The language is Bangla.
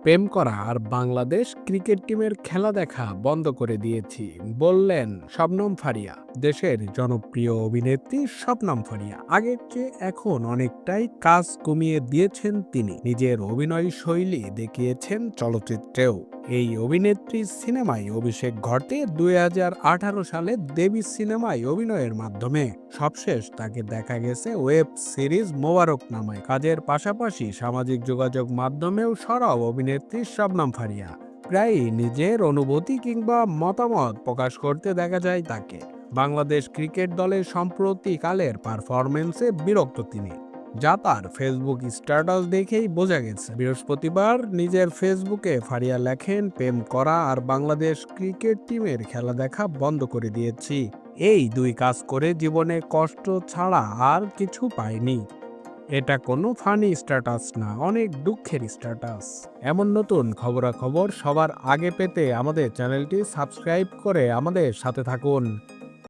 প্রেম করা আর বাংলাদেশ ক্রিকেট টিমের খেলা দেখা বন্ধ করে দিয়েছি, বললেন শবনম ফারিয়া। দেশের জনপ্রিয় অভিনেত্রী শবনম ফারিয়া আগের চেয়ে এখন অনেকটাই কাজ কমিয়ে দিয়েছেন তিনি। নিজের অভিনয় শৈলী দেখিয়েছেন চলচ্চিত্রেও। এই অভিনেত্রীর সিনেমায় অভিষেক ঘটে 2018 সালে দেবী সিনেমায় অভিনয়ের মাধ্যমে। সবশেষ তাকে দেখা গেছে ওয়েব সিরিজ মোবারক নামায়। কাজের পাশাপাশি সামাজিক যোগাযোগ মাধ্যমেও সরব অভিনেত্রী শবনম ফারিয়া। প্রায়ই নিজের অনুভূতি কিংবা মতামত প্রকাশ করতে দেখা যায় তাকে। বাংলাদেশ ক্রিকেট দলের সাম্প্রতিককালের পারফরম্যান্সে বিরক্ত তিনি, যা তার ফেসবুক স্ট্যাটাস দেখেই বোঝা গেছে। বৃহস্পতিবার নিজের ফেসবুকে ফারিয়া লেখেন, প্রেম করা আর বাংলাদেশ ক্রিকেট টিমের খেলা দেখা বন্ধ করে দিয়েছি। এই দুই কাজ করে জীবনে কষ্ট ছাড়া আর কিছু পাইনি। এটা কোনো ফানি স্ট্যাটাস না, অনেক দুঃখের স্ট্যাটাস। এমন নতুন খবরাখবর সবার আগে পেতে আমাদের চ্যানেলটি সাবস্ক্রাইব করে আমাদের সাথে থাকুন।